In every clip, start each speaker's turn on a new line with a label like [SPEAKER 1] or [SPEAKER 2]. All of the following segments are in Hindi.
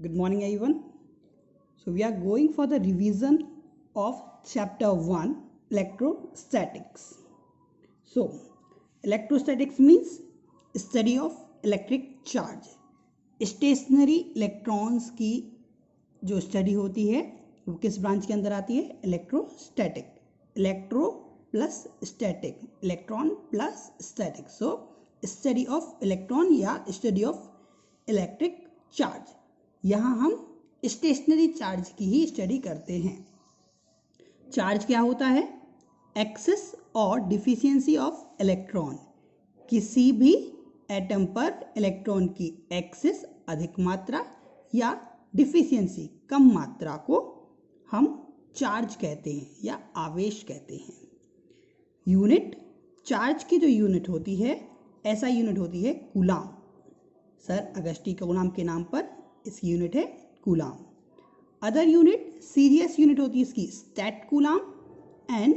[SPEAKER 1] Good morning, everyone. So, we are going for the revision of chapter 1 electrostatics. So, electrostatics means study of electric charge. Stationary electrons की जो स्टडी होती है वो किस ब्रांच के अंदर आती है? Electrostatic. Electro plus static, electron plus static. So study of electron या स्टडी ऑफ इलेक्ट्रिक चार्ज. यहाँ हम स्टेशनरी चार्ज की ही स्टडी करते हैं. चार्ज क्या होता है? एक्सेस और डिफिशियंसी ऑफ इलेक्ट्रॉन. किसी भी एटम पर इलेक्ट्रॉन की एक्सेस अधिक मात्रा या डिफिशियंसी कम मात्रा को हम चार्ज कहते हैं या आवेश कहते हैं. यूनिट चार्ज की जो यूनिट होती है, ऐसा यूनिट होती है कूलाम. सर अगस्टी कूलाम के नाम पर इसकी यूनिट है कूलाम. अदर यूनिट सीरियस यूनिट होती है इसकी stat coulomb and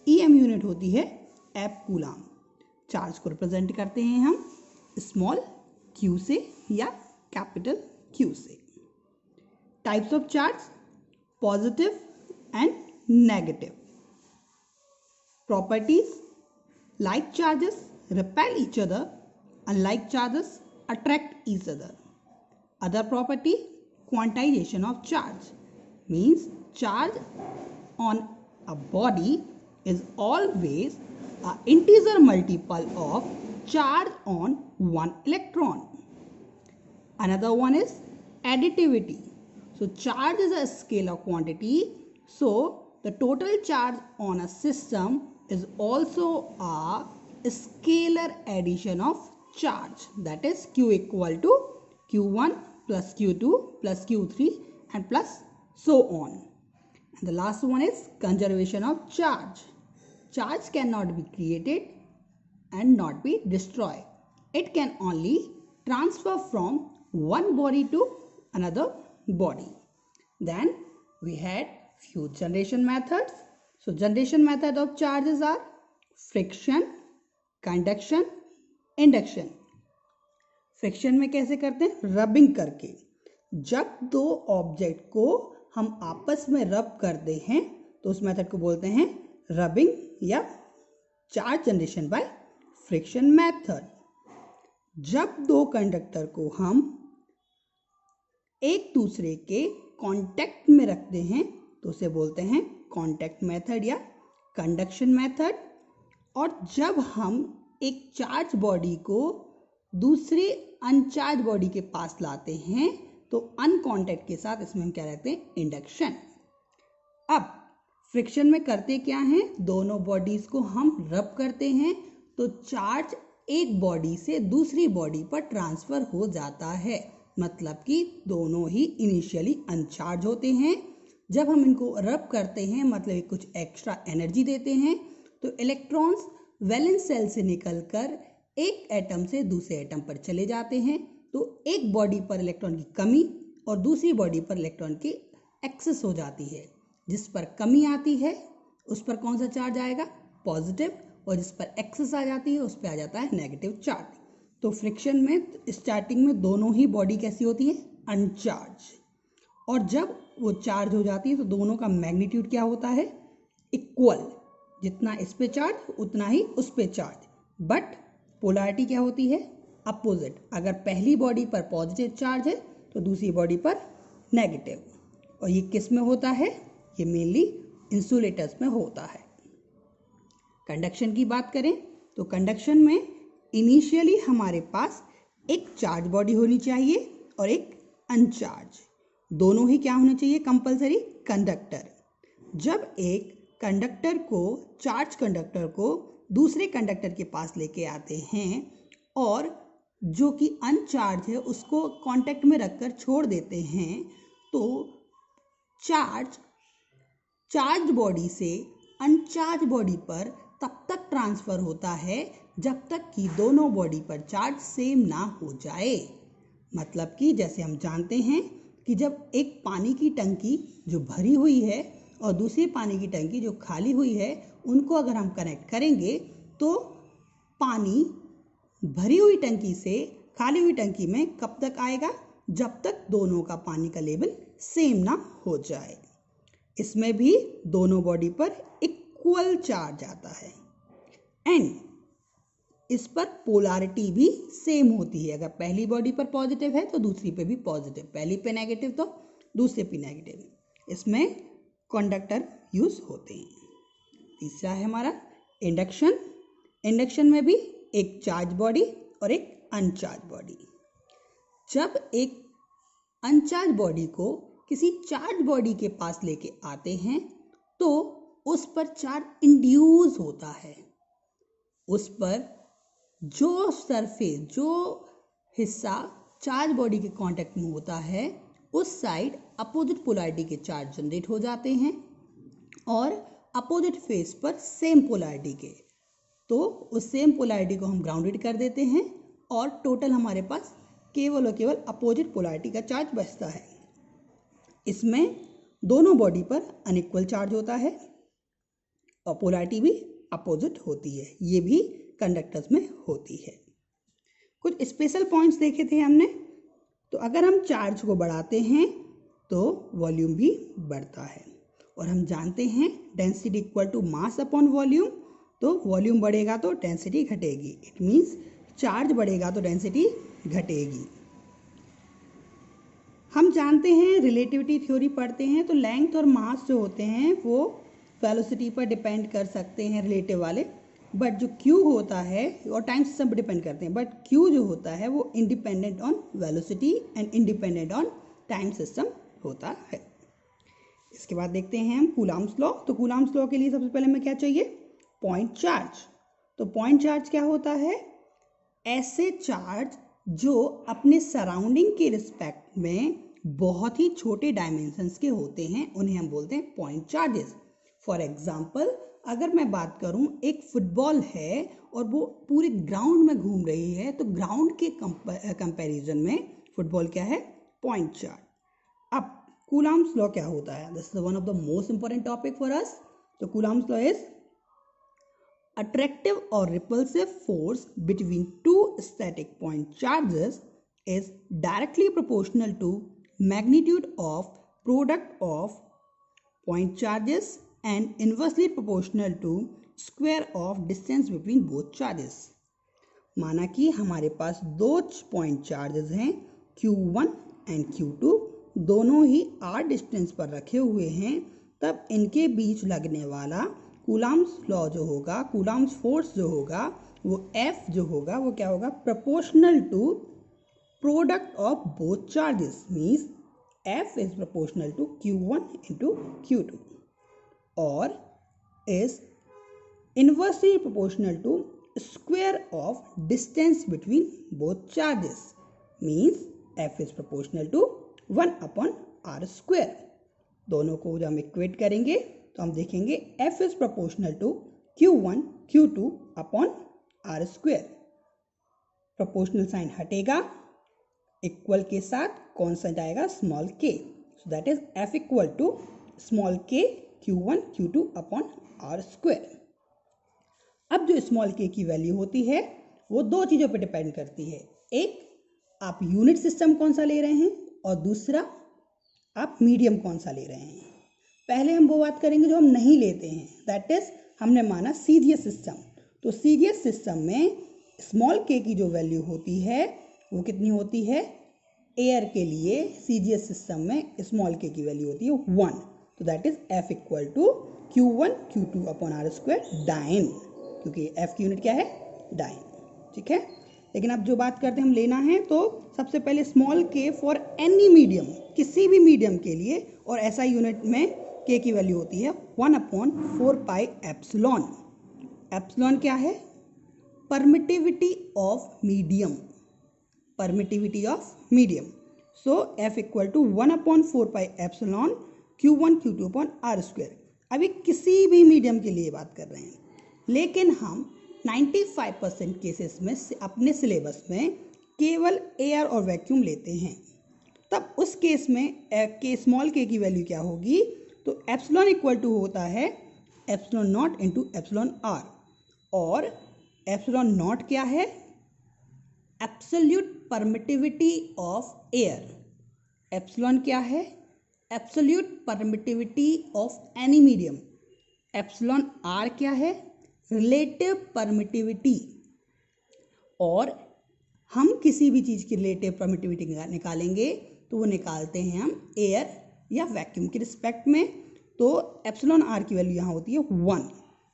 [SPEAKER 1] EM unit होती है एप कूलाम. चार्ज को रिप्रेजेंट करते हैं हम स्मॉल क्यू से या कैपिटल क्यू से. Types of charge positive and negative. Properties like charges repel each other, unlike charges attract each other. Other property quantization of charge means charge on a body is always an integer multiple of charge on one electron. Another one is additivity. So charge is a scalar quantity, so the total charge on a system is also a scalar addition of charge, that is q equal to q1 plus q2 plus q3 and plus so on. And the last one is conservation of charge. Charge cannot be created and not be destroyed. It can only transfer from one body to another body. Then we had few generation methods. So generation method of charges are friction, conduction, induction. Friction में कैसे करते हैं? रबिंग करके. जब दो ऑब्जेक्ट को हम आपस में रब करते हैं तो उस मेथड को बोलते हैं रबिंग या charge generation by friction method. जब दो कंडक्टर को हम एक दूसरे के कांटेक्ट में रखते हैं तो उसे बोलते हैं कांटेक्ट मेथड या कंडक्शन मेथड. और जब हम एक चार्ज बॉडी को दूसरे अनचार्ज बॉडी के पास लाते हैं तो अनकॉन्टैक्ट के साथ इसमें हम क्या रखते हैं? इंडक्शन. अब फ्रिक्शन में करते क्या हैं? दोनों बॉडीज को हम रब करते हैं तो चार्ज एक बॉडी से दूसरी बॉडी पर ट्रांसफर हो जाता है. मतलब कि दोनों ही इनिशियली अनचार्ज होते हैं. जब हम इनको रब करते हैं मतलब कुछ एक्स्ट्रा एनर्जी देते हैं तो इलेक्ट्रॉन्स वैलेंस सेल से निकलकर एक एटम से दूसरे एटम पर चले जाते हैं. तो एक बॉडी पर इलेक्ट्रॉन की कमी और दूसरी बॉडी पर इलेक्ट्रॉन की एक्सेस हो जाती है. जिस पर कमी आती है उस पर कौन सा चार्ज आएगा? पॉजिटिव. और जिस पर एक्सेस आ जाती है उस पर आ जाता है नेगेटिव चार्ज. तो फ्रिक्शन में स्टार्टिंग में दोनों ही बॉडी कैसी होती है? अनचार्ज. और जब वो चार्ज हो जाती है तो दोनों का मैग्नीट्यूड क्या होता है? इक्वल. जितना इस पे चार्ज उतना ही उस पे चार्ज. बट पोलैरिटी क्या होती है? अपोजिट. अगर पहली बॉडी पर पॉजिटिव चार्ज है तो दूसरी बॉडी पर नेगेटिव. और ये किस में होता है? ये मेनली इंसुलेटर्स में होता है. कंडक्शन की बात करें तो कंडक्शन में इनिशियली हमारे पास एक चार्ज बॉडी होनी चाहिए और एक अनचार्ज. दोनों ही क्या होने चाहिए? Compulsory conductor. जब एक कंडक्टर को चार्ज कंडक्टर को दूसरे कंडक्टर के पास लेके आते हैं और जो कि अनचार्ज है उसको कांटेक्ट में रखकर छोड़ देते हैं तो चार्ज बॉडी से अनचार्ज बॉडी पर तब तक ट्रांसफर होता है जब तक कि दोनों बॉडी पर चार्ज सेम ना हो जाए. मतलब कि जैसे हम जानते हैं कि जब एक पानी की टंकी जो भरी हुई है और दूसरी पानी की टंकी जो खाली हुई है उनको अगर हम कनेक्ट करेंगे तो पानी भरी हुई टंकी से खाली हुई टंकी में कब तक आएगा? जब तक दोनों का पानी का लेवल सेम ना हो जाए। इसमें भी दोनों बॉडी पर इक्वल चार्ज आता है एंड इस पर पोलैरिटी भी सेम होती है। अगर पहली बॉडी पर पॉजिटिव है तो दूसरी पे भी पॉजिटिव, पहली पे नेगेटिव तो दूसरे पे नेगेटिव। इसमें कंडक्टर यूज होते हैं। तीसरा है हमारा इंडक्शन। इंडक्शन में भी एक चार्ज बॉडी और एक अनचार्ज बॉडी। जब एक अनचार्ज बॉडी को किसी चार्ज बॉडी के पास लेके आते हैं तो उस पर चार्ज इंड्यूस होता है। उस पर जो सरफेस, जो हिस्सा चार्ज बॉडी के कांटेक्ट में होता है, उस साइड अपोजिट पोलैरिटी के चार्ज जनरेट हो जाते हैं और अपोजिट फेस पर सेम पोलैरिटी के, तो उस सेम पोलैरिटी को हम ग्राउंडेड कर देते हैं और टोटल हमारे पास केवल और केवल अपोजिट पोलैरिटी का चार्ज बचता है। इसमें दोनों बॉडी पर अनइक्वल चार्ज होता है और पोलैरिटी भी अपोजिट होती है। ये भी कंडक्टर्स में होती है। कुछ स्पेशल पॉइंट्स देखे थे हमने। तो अगर हम चार्ज को बढ़ाते हैं तो वॉल्यूम भी बढ़ता है और हम जानते हैं density equal to mass upon volume. तो वॉल्यूम बढ़ेगा तो डेंसिटी घटेगी। इट मीन्स चार्ज बढ़ेगा तो डेंसिटी घटेगी। हम जानते हैं, रिलेटिविटी थ्योरी पढ़ते हैं तो लेंथ और मास जो होते हैं वो वेलोसिटी पर डिपेंड कर सकते हैं रिलेटिव वाले, बट जो Q होता है और टाइम सिस्टम पर डिपेंड करते हैं, बट Q जो होता है वो independent on velocity and independent on time system होता है। इसके बाद देखते हैं हम कूलम्ब्स लॉ। तो कूलम्ब्स लॉ के लिए सबसे पहले हमें क्या चाहिए? Point charge. तो पॉइंट चार्ज क्या होता है? ऐसे चार्ज जो अपने सराउंडिंग के रिस्पेक्ट में बहुत ही छोटे डायमेंशंस के होते हैं, उन्हें हम बोलते हैं पॉइंट चार्जेस। फॉर एग्जाम्पल, अगर मैं बात करूं, एक फुटबॉल है और वो पूरे ग्राउंड में घूम रही है, तो ग्राउंड के कंपैरिजन में फुटबॉल क्या है? Point charge. अब कूलम्ब्स लॉ क्या होता है? This is one of the most important topic for us. तो Coulomb's law is attractive or repulsive force between two static point charges is directly proportional to magnitude of product of point charges and inversely proportional to square of distance between both charges। माना कि हमारे पास दो पॉइंट चार्जेस हैं Q1 एंड Q2, दोनों ही r डिस्टेंस पर रखे हुए हैं, तब इनके बीच लगने वाला कूलम्ब्स लॉ जो होगा, कूलम्ब्स फोर्स जो होगा, वो F जो होगा वो क्या होगा? Proportional to product of both charges. Means F is proportional to Q1 into Q2 और is inversely proportional to square of distance between both charges. Means F is proportional to 1 upon r square. दोनों को जब हम इक्वेट करेंगे तो हम देखेंगे F is proportional to Q1 Q2 upon r square. Proportional sign हटेगा, इक्वल के साथ कौन सा जाएगा? Small k। So that is F equal to small k Q1 Q2 upon r square. अब जो स्मॉल k की वैल्यू होती है वो दो चीज़ों पर डिपेंड करती है। एक, आप यूनिट सिस्टम कौन सा ले रहे हैं, और दूसरा, आप मीडियम कौन सा ले रहे हैं। पहले हम वो बात करेंगे जो हम नहीं लेते हैं, दैट इज हमने माना सीरियस सिस्टम। तो सीरियस सिस्टम में स्मॉल k की जो वैल्यू होती है वो कितनी होती है? एयर के लिए सीरियस सिस्टम में स्मॉल k की वैल्यू होती है 1। तो that is F equal to Q1 Q2 upon r square dyne, क्योंकि F की यूनिट क्या है? डाइन। ठीक है। लेकिन अब जो बात करते हैं हम लेना है, तो सबसे पहले small k for any medium, किसी भी मीडियम के लिए, और ऐसा यूनिट में k की वैल्यू होती है 1 अपॉन 4 पाई एप्सिलॉन। एप्सिलॉन क्या है? Permittivity of medium, permittivity of medium. So F equal to 1 upon 4 pi epsilon Q1 Q2 upon r square. अभी किसी भी मीडियम के लिए बात कर रहे हैं, लेकिन हम 95% केसेस में अपने सिलेबस में केवल एयर और वैक्यूम लेते हैं। तब उस केस में के स्मॉल k की वैल्यू क्या होगी? तो एप्सिलॉन इक्वल टू होता है epsilon naught into epsilon r, और एप्सिलॉन नॉट क्या है? Absolute permittivity of air. Epsilon क्या है? Absolute permittivity of any medium. Epsilon r क्या है? Relative permittivity. और हम किसी भी चीज़ की रिलेटिव परमिटिविटी निकालेंगे तो वो निकालते हैं हम एयर या वैक्यूम के रिस्पेक्ट में। तो एप्सिलॉन आर की वैल्यू यहाँ होती है 1।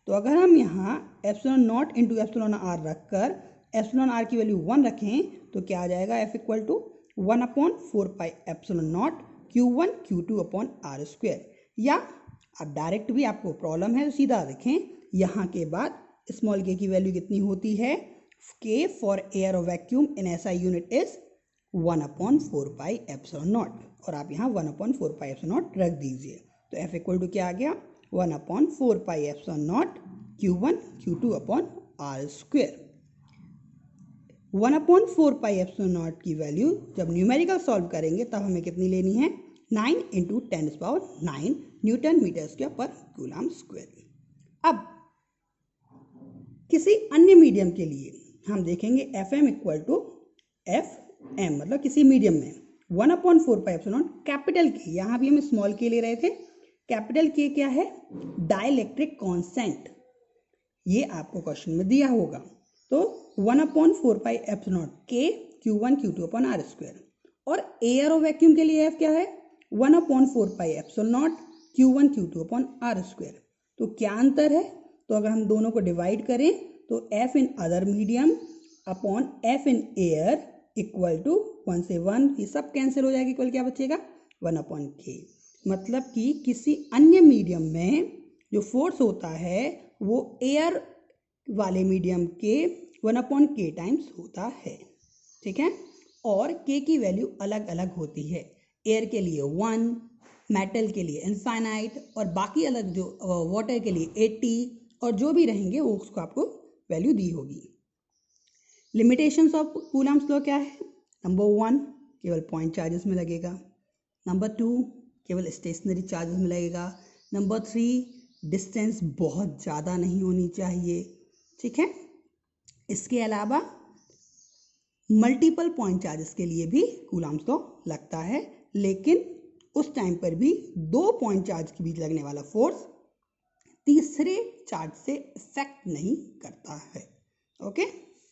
[SPEAKER 1] तो अगर हम यहाँ epsilon naught into epsilon r रखकर एप्सिलॉन आर की वैल्यू 1 रखें तो क्या आ जाएगा? F equal to 1/4 epsilon naught Q1 Q2 upon r square. या अब डायरेक्ट भी आपको प्रॉब्लम है तो सीधा देखें, यहाँ के बाद स्मॉल के की वैल्यू कितनी होती है? K फॉर एयर और vacuum in SI unit is 1/4 epsilon not, और आप यहाँ 1/4 एप्सिलॉन नॉट रख दीजिए। तो F इक्वल टू क्या आ गया? 1/4 epsilon naught Q1 Q2 upon r square. 1/4 epsilon naught की वैल्यू जब न्यूमेरिकल सॉल्व करेंगे तब हमें कितनी लेनी है? 9 × 10⁹ newton metre square per coulomb square. अब किसी अन्य मीडियम के लिए हम देखेंगे Fm इक्वल टू Fm, मतलब किसी मीडियम में 1/4 एप्सिलॉन कैपिटल के, यहाँ भी हम स्मॉल के ले रहे थे। कैपिटल के क्या है? Dielectric constant. ये आपको क्वेश्चन में दिया होगा। तो 1/4 एप्सिलॉन के Q1 Q2 upon r square. और एयर और वैक्यूम के लिए F क्या है? 1/4 epsilon naught Q1 Q2 upon r square. तो क्या अंतर है? तो अगर हम दोनों को डिवाइड करें तो F in other medium upon F in air equal to 1 से 1, ये सब कैंसिल हो जाएगा, इक्वल क्या बचेगा? 1/k। मतलब कि किसी अन्य मीडियम में जो फोर्स होता है वो एयर वाले मीडियम के 1/k टाइम्स होता है। ठीक है, और k की वैल्यू अलग अलग होती है। एयर के लिए 1, मेटल के लिए इनफाइनाइट, और बाकी अलग जो वाटर के लिए 80, और जो भी रहेंगे वो उसको आपको वैल्यू दी होगी। लिमिटेशंस ऑफ कूलम्स लॉ क्या है? नंबर 1 केवल पॉइंट चार्जेस में लगेगा। नंबर 2 केवल स्टेशनरी चार्जेस में लगेगा। नंबर 3 डिस्टेंस बहुत ज़्यादा नहीं होनी चाहिए। ठीक है, इसके अलावा मल्टीपल पॉइंट चार्जेस के लिए भी कूलम्स लॉ लगता है, लेकिन उस टाइम पर भी 2 पॉइंट चार्ज के बीच लगने वाला फोर्स तीसरे चार्ज से इफेक्ट नहीं करता है। ओके।